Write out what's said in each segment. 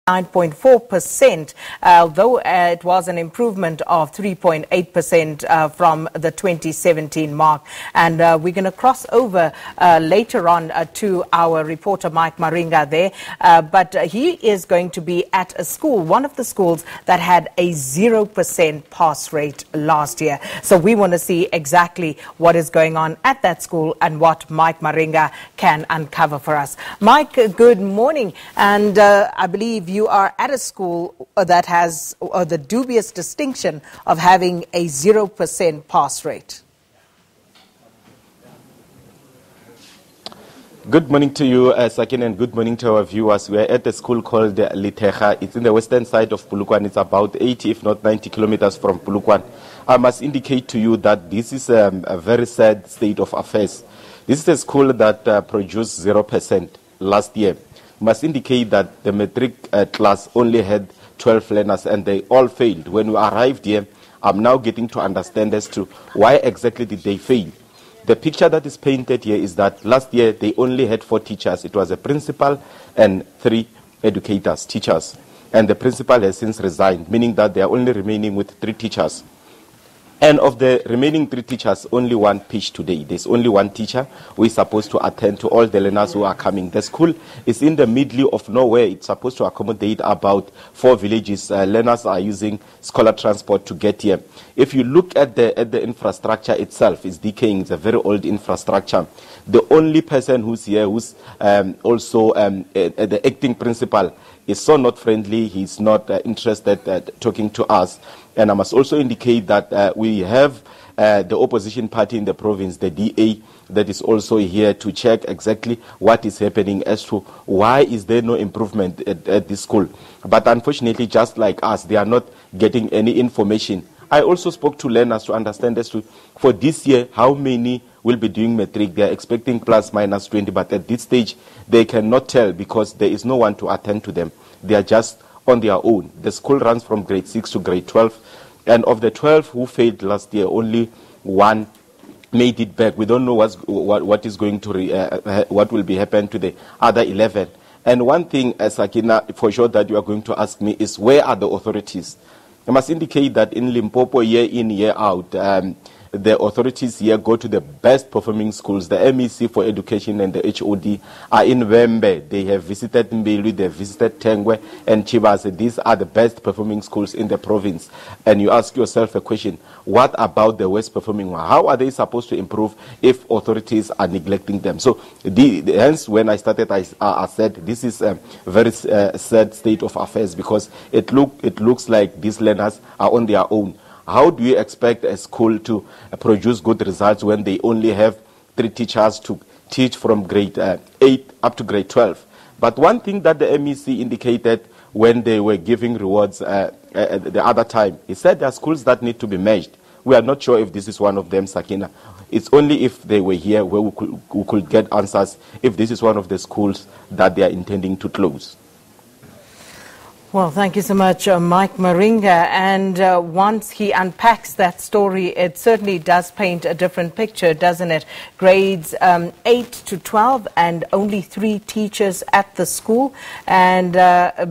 9.4%, though it was an improvement of 3.8% from the 2017 mark. And we're going to cross over later on to our reporter Mike Maringa there. But he is going to be at a school, one of the schools that had a 0% pass rate last year. So we want to see exactly what is going on at that school and what Mike Maringa can uncover for us. Mike, good morning. And I believe you are at a school that has the dubious distinction of having a 0% pass rate. Good morning to you, Sakin, and good morning to our viewers. We are at a school called Liteja. It's in the western side of Polokwane. It's about 80, if not 90 kilometers from Polokwane. I must indicate to you that this is a very sad state of affairs. This is a school that produced 0% last year. Must indicate that the Matric class only had 12 learners and they all failed. When we arrived here, I'm now getting to understand as to why exactly did they fail. The picture that is painted here is that last year they only had 4 teachers. It was a principal and 3 educators, teachers. And the principal has since resigned, meaning that they are only remaining with 3 teachers. And of the remaining 3 teachers, only one pitched today. There's only one teacher who is supposed to attend to all the learners who are coming. The school is in the middle of nowhere. It's supposed to accommodate about 4 villages. Learners are using scholar transport to get here. If you look at the infrastructure itself, it's decaying. It's a very old infrastructure. The only person who's here, who's also the acting principal, is so not friendly. He's not interested in talking to us. And I must also indicate that we have the opposition party in the province, the DA, that is also here to check exactly what is happening as to why is there no improvement at this school. But unfortunately, just like us, they are not getting any information. I also spoke to learners to understand as to, for this year, how many will be doing Matric. They are expecting plus minus 20, but at this stage, they cannot tell because there is no one to attend to them. They are just on their own. The school runs from grade 6 to grade 12. And of the 12 who failed last year, only one made it back. We don't know what is going to what will be happen to the other 11. And one thing, Sakina, for sure that you are going to ask me is, where are the authorities? I must indicate that in Limpopo, year in, year out, the authorities here go to the best performing schools. The MEC for Education and the HOD are in Wembe. They have visited Mbilu, they have visited Tengwe and Chibase. These are the best performing schools in the province. And you ask yourself a question, what about the worst performing one? How are they supposed to improve if authorities are neglecting them? So hence when I started, I said this is a very sad state of affairs because it looks like these learners are on their own. How do you expect a school to produce good results when they only have 3 teachers to teach from grade 8 up to grade 12? But one thing that the MEC indicated when they were giving rewards the other time, he said there are schools that need to be merged. We are not sure if this is one of them, Sakina. It's only if they were here where we could get answers if this is one of the schools that they are intending to close. Well, thank you so much, Mike Maringa. And once he unpacks that story, it certainly does paint a different picture, doesn't it? Grades 8 to 12 and only 3 teachers at the school, and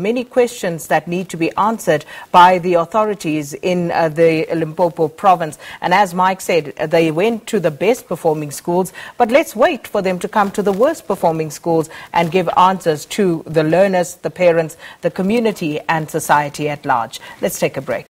many questions that need to be answered by the authorities in the Limpopo province. And as Mike said, they went to the best performing schools, but let's wait for them to come to the worst performing schools and give answers to the learners, the parents, the community and society at large. Let's take a break.